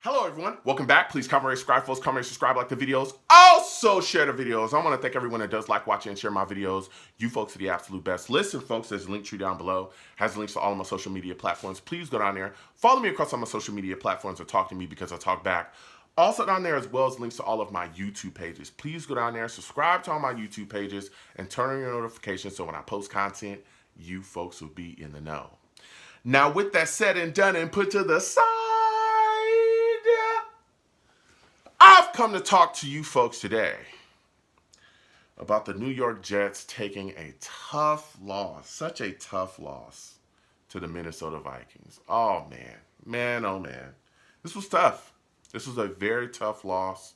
Hello everyone, welcome back. Please comment, subscribe, folks. Comment, subscribe, like the videos. Also share the videos. I want to thank everyone that does like, watch, and share my videos. You folks are the absolute best. Listen, folks, there's a link tree down below. Has links to all of my social media platforms. Please go down there. Follow me across all my social media platforms or talk to me because I talk back. Also down there as well as links to all of my YouTube pages. Please go down there, subscribe to all my YouTube pages, and turn on your notifications so when I post content, you folks will be in the know. Now, with that said and done and put to the side, I've come to talk to you folks today about the New York Jets taking a tough loss, such a tough loss to the Minnesota Vikings. Oh man, oh man. This was tough. This was a very tough loss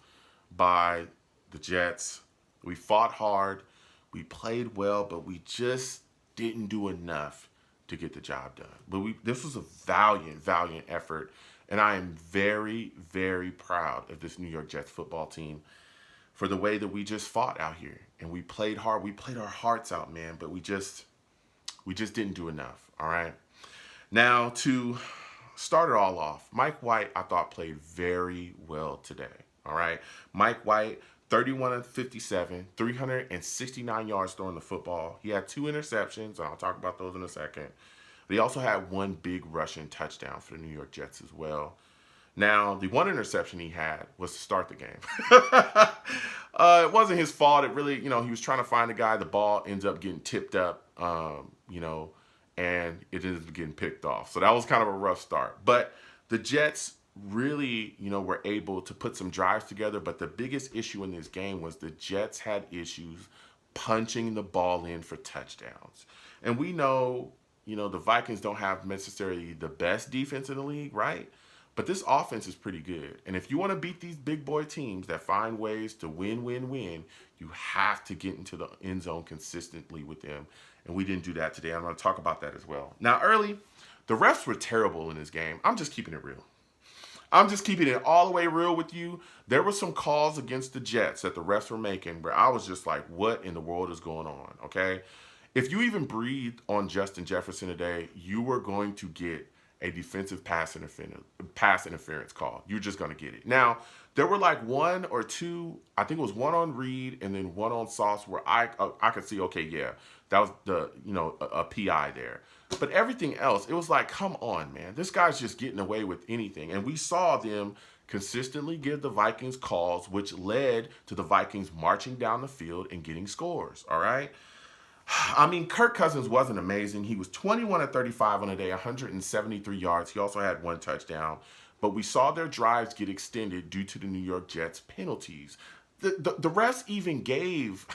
by the Jets. We fought hard, we played well, but we just didn't do enough to get the job done. But this was a valiant effort. And I am very, very proud of this New York Jets football team for the way that we just fought out here. And we played hard. We played our hearts out, man. But we just didn't do enough, all right? Now, to start it all off, Mike White, I thought, played very well today, all right? Mike White, 31 of 57, 369 yards throwing the football. He had 2 interceptions, and I'll talk about those in a second. But he also had 1 big rushing touchdown for the New York Jets as well. Now, the 1 interception he had was to start the game. It wasn't his fault. It really, he was trying to find the guy. The ball ends up getting tipped up, and it ends up getting picked off. So that was kind of a rough start. But the Jets really, were able to put some drives together. But the biggest issue in this game was the Jets had issues punching the ball in for touchdowns. And we know, the Vikings don't have necessarily the best defense in the league, right? But this offense is pretty good. And if you want to beat these big boy teams that find ways to win, you have to get into the end zone consistently with them. And we didn't do that today. I'm going to talk about that as well. Now, early, the refs were terrible in this game. I'm just keeping it real. I'm just keeping it all the way real with you. There were some calls against the Jets that the refs were making where I was just like, what in the world is going on, okay? If you even breathed on Justin Jefferson today, you were going to get a defensive pass interference call. You're just going to get it. Now, there were like 1 or 2, I think it was 1 on Reed and then 1 on Sauce where I could see, okay, yeah, that was a PI there. But everything else, it was like, come on, man. This guy's just getting away with anything. And we saw them consistently give the Vikings calls, which led to the Vikings marching down the field and getting scores, all right? I mean, Kirk Cousins wasn't amazing. He was 21 of 35 on the day, 173 yards. He also had 1 touchdown. But we saw their drives get extended due to the New York Jets penalties. The refs even gave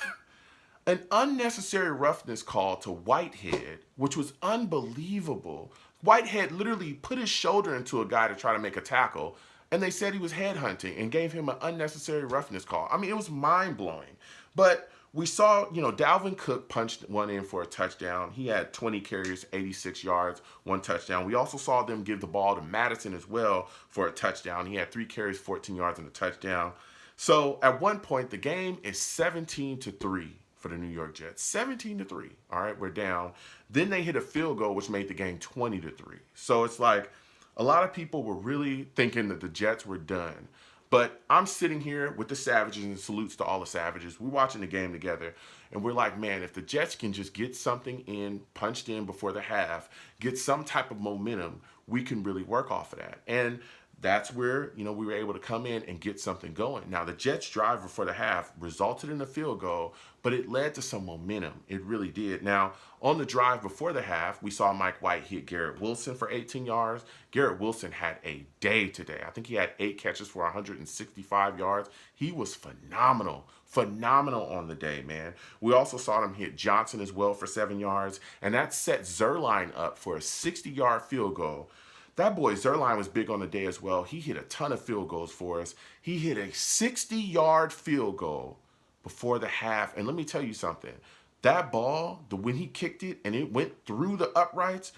an unnecessary roughness call to Whitehead, which was unbelievable. Whitehead literally put his shoulder into a guy to try to make a tackle, and they said he was headhunting and gave him an unnecessary roughness call. I mean, it was mind-blowing. But we saw, Dalvin Cook punched 1 in for a touchdown. He had 20 carries, 86 yards, 1 touchdown. We also saw them give the ball to Madison as well for a touchdown. He had 3 carries, 14 yards, and a touchdown. So at one point, the game is 17-3 for the New York Jets. 17-3. All right, we're down. Then they hit a field goal, which made the game 20-3. So it's like a lot of people were really thinking that the Jets were done. But I'm sitting here with the Savages, and salutes to all the Savages. We're watching the game together, and we're like, man, if the Jets can just get something punched in before the half, get some type of momentum, we can really work off of that. And that's where, we were able to come in and get something going. Now, the Jets' drive before the half resulted in a field goal, but it led to some momentum. It really did. Now, on the drive before the half, we saw Mike White hit Garrett Wilson for 18 yards. Garrett Wilson had a day today. I think he had 8 catches for 165 yards. He was phenomenal on the day, man. We also saw him hit Johnson as well for 7 yards, and that set Zerline up for a 60-yard field goal. That boy Zerline was big on the day as well. He hit a ton of field goals for us. He hit a 60-yard field goal before the half. And let me tell you something. That ball, when he kicked it and it went through the uprights,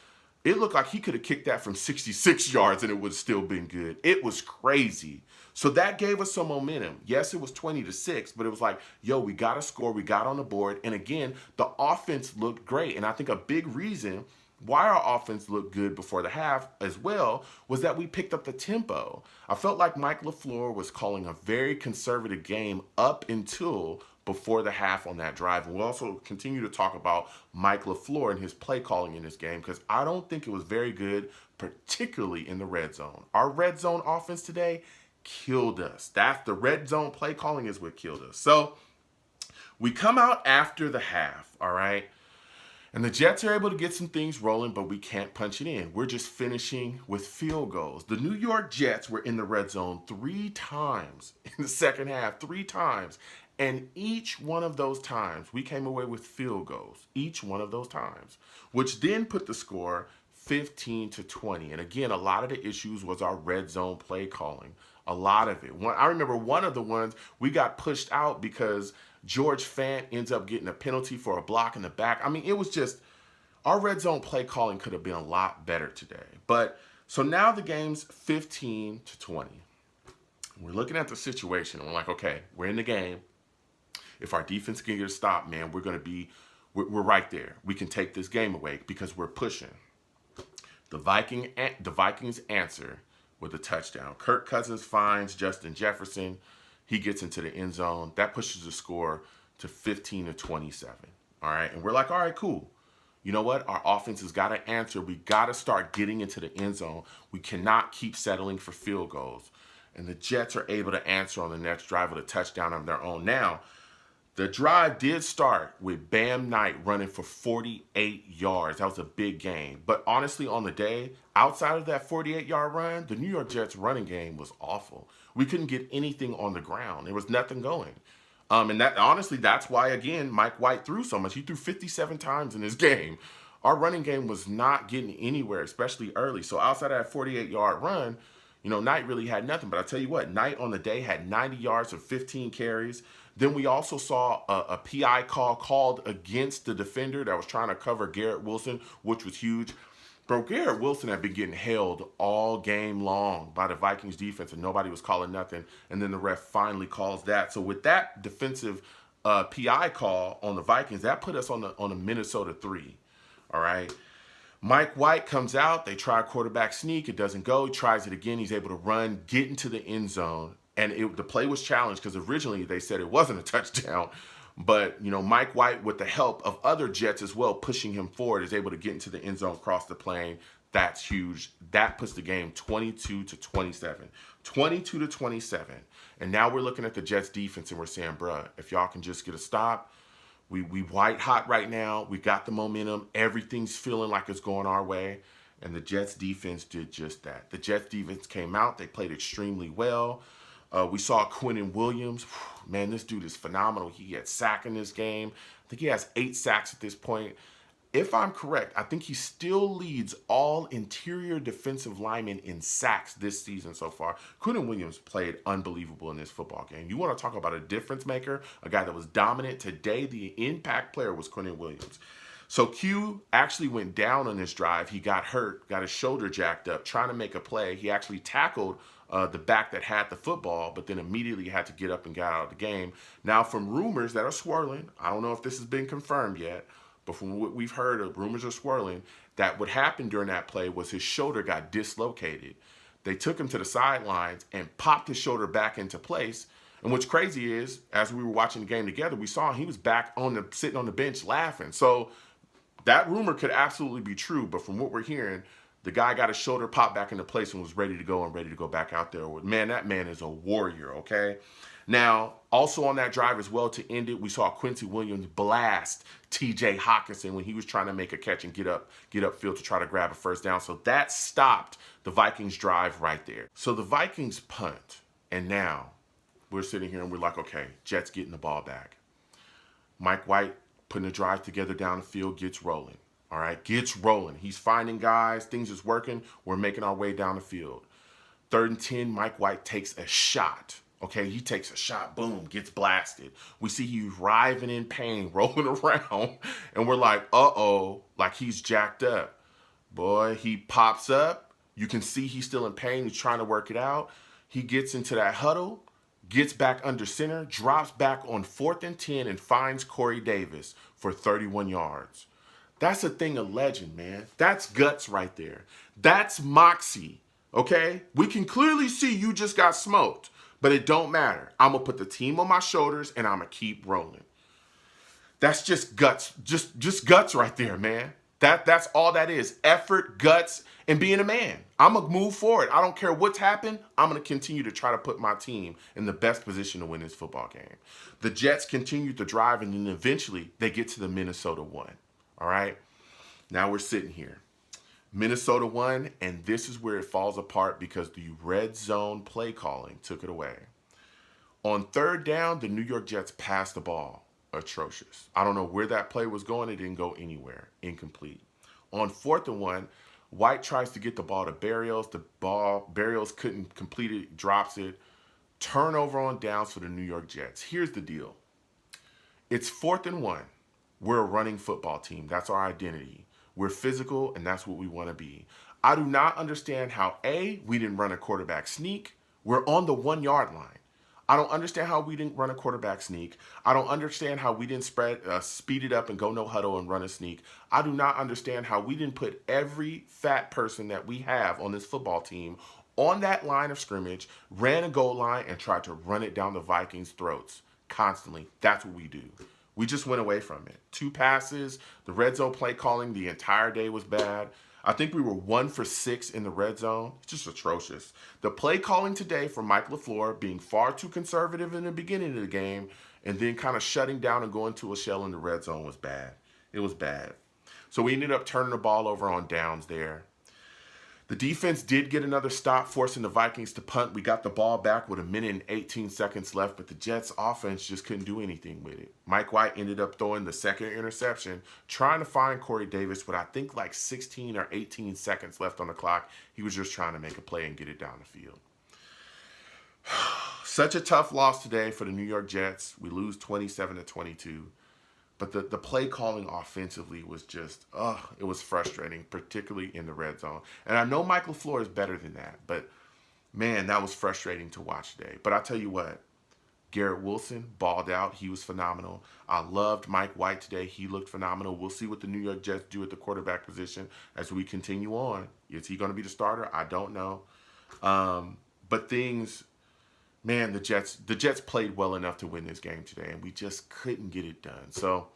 it looked like he could have kicked that from 66 yards and it would have still been good. It was crazy. So that gave us some momentum. Yes, it was 20-6, but it was like, yo, we got to score. We got on the board. And again, the offense looked great. And I think a big reason why our offense looked good before the half as well was that we picked up the tempo. I felt like Mike LaFleur was calling a very conservative game up until before the half on that drive. And we'll also continue to talk about Mike LaFleur and his play calling in this game because I don't think it was very good, particularly in the red zone. Our red zone offense today killed us. That's the red zone play calling is what killed us. So we come out after the half, all right? And the Jets are able to get some things rolling, but we can't punch it in. We're just finishing with field goals. The New York Jets were in the red zone 3 times in the second half, 3 times. And each one of those times, we came away with field goals. Each one of those times, which then put the score 15-20. And again, a lot of the issues was our red zone play calling. A lot of it. I remember one of the ones we got pushed out because George Fant ends up getting a penalty for a block in the back. I mean, it was just our red zone play calling could have been a lot better today. But so now the game's 15-20. We're looking at the situation and we're like, okay, we're in the game. If our defense can get a stop, man, we're right there. We can take this game away because we're pushing. The Vikings answer with a touchdown. Kirk Cousins finds Justin Jefferson. He gets into the end zone. That pushes the score to 15-27. All right. And we're like, all right, cool. You know what? Our offense has got to answer. We got to start getting into the end zone. We cannot keep settling for field goals. And the Jets are able to answer on the next drive with a touchdown of their own. Now, the drive did start with Bam Knight running for 48 yards. That was a big game. But honestly, on the day, outside of that 48-yard run, the New York Jets running game was awful. We couldn't get anything on the ground. There was nothing going. And that honestly, that's why, again, Mike White threw so much. He threw 57 times in this game. Our running game was not getting anywhere, especially early. So outside of that 48-yard run, Knight really had nothing. But I tell you what, Knight on the day had 90 yards of 15 carries. Then we also saw a PI call called against the defender that was trying to cover Garrett Wilson, which was huge. Bro, Garrett Wilson had been getting held all game long by the Vikings defense, and nobody was calling nothing. And then the ref finally calls that. So with that defensive PI call on the Vikings, that put us on a Minnesota 3. All right. Mike White comes out. They try a quarterback sneak. It doesn't go. He tries it again. He's able to run, get into the end zone. And the play was challenged because originally they said it wasn't a touchdown. But, Mike White, with the help of other Jets as well, pushing him forward, is able to get into the end zone, cross the plane. That's huge. That puts the game 22-27. 22-27. And now we're looking at the Jets defense and we're saying, bruh, if y'all can just get a stop, we white hot right now. We got the momentum. Everything's feeling like it's going our way. And the Jets defense did just that. The Jets defense came out. They played extremely well. We saw Quinnen Williams. Man, this dude is phenomenal. He had sack in this game. I think he has 8 sacks at this point. If I'm correct, I think he still leads all interior defensive linemen in sacks this season so far. Quinnen Williams played unbelievable in this football game. You want to talk about a difference maker, a guy that was dominant. Today, the impact player was Quinnen Williams. So Q actually went down on this drive. He got hurt, got his shoulder jacked up, trying to make a play. He actually tackled the back that had the football, but then immediately had to get up and get out of the game. Now, from rumors that are swirling, I don't know if this has been confirmed yet, but from what we've heard, rumors are swirling, that what happened during that play was his shoulder got dislocated. They took him to the sidelines and popped his shoulder back into place. And what's crazy is, as we were watching the game together, we saw he was back sitting on the bench laughing. So that rumor could absolutely be true, but from what we're hearing, the guy got his shoulder popped back into place and was ready to go back out there. Man, that man is a warrior, okay? Now, also on that drive as well to end it, we saw Quincy Williams blast TJ Hockenson when he was trying to make a catch and get upfield to try to grab a first down. So that stopped the Vikings drive right there. So the Vikings punt, and now we're sitting here and we're like, okay, Jets getting the ball back. Mike White putting a drive together down the field, gets rolling. All right, gets rolling. He's finding guys. Things is working. We're making our way down the field. 3rd and 10, Mike White takes a shot. Okay, he takes a shot. Boom, gets blasted. We see he's writhing in pain, rolling around. And we're like, uh-oh, like he's jacked up. Boy, he pops up. You can see he's still in pain. He's trying to work it out. He gets into that huddle, gets back under center, drops back on 4th and 10, and finds Corey Davis for 31 yards. That's a thing of legend, man. That's guts right there. That's moxie. Okay? We can clearly see you just got smoked, but it don't matter. I'm gonna put the team on my shoulders and I'm gonna keep rolling. That's just guts. Just guts right there, man. That's all that is. Effort, guts, and being a man. I'm gonna move forward. I don't care what's happened. I'm gonna continue to try to put my team in the best position to win this football game. The Jets continued to drive, and then eventually they get to the Minnesota one. All right. Now we're sitting here. Minnesota won, and this is where it falls apart because the red zone play calling took it away. On third down, the New York Jets passed the ball. Atrocious. I don't know where that play was going. It didn't go anywhere. Incomplete. On 4th and 1, White tries to get the ball to Barrios. Barrios couldn't complete it, drops it. Turnover on downs for the New York Jets. Here's the deal. It's 4th and 1. We're a running football team. That's our identity. We're physical, and that's what we want to be. I do not understand how, A, we didn't run a quarterback sneak. We're on the 1-yard line. I don't understand how we didn't run a quarterback sneak. I don't understand how we didn't speed it up and go no huddle and run a sneak. I do not understand how we didn't put every fat person that we have on this football team on that line of scrimmage, ran a goal line, and tried to run it down the Vikings' throats constantly. That's what we do. We just went away from it. 2 passes. The red zone play calling the entire day was bad. I think we were 1 for 6 in the red zone. It's just atrocious. The play calling today from Mike LaFleur being far too conservative in the beginning of the game and then kind of shutting down and going to a shell in the red zone was bad. It was bad. So we ended up turning the ball over on downs there. The defense did get another stop, forcing the Vikings to punt. We got the ball back with 1:18 left, but the Jets' offense just couldn't do anything with it. Mike White ended up throwing the second interception, trying to find Corey Davis with I think like 16 or 18 seconds left on the clock. He was just trying to make a play and get it down the field. Such a tough loss today for the New York Jets. We lose 27-22. But the play calling offensively was just, it was frustrating, particularly in the red zone. And I know Mike LaFleur is better than that, but man, that was frustrating to watch today. But I'll tell you what, Garrett Wilson balled out. He was phenomenal. I loved Mike White today. He looked phenomenal. We'll see what the New York Jets do at the quarterback position as we continue on. Is he going to be the starter? I don't know. But things... Man, the Jets played well enough to win this game today, and we just couldn't get it done. So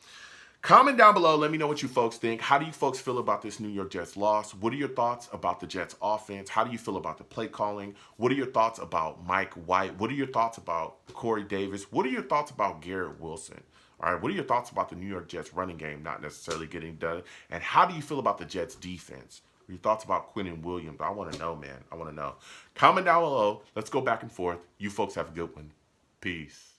comment down below. Let me know what you folks think. How do you folks feel about this New York Jets loss? What are your thoughts about the Jets offense? How do you feel about the play calling? What are your thoughts about Mike White? What are your thoughts about Corey Davis? What are your thoughts about Garrett Wilson? All right, what are your thoughts about the New York Jets running game not necessarily getting done? And how do you feel about the Jets defense? Your thoughts about Quinnen Williams? I want to know, man. I want to know. Comment down below. Let's go back and forth. You folks have a good one. Peace.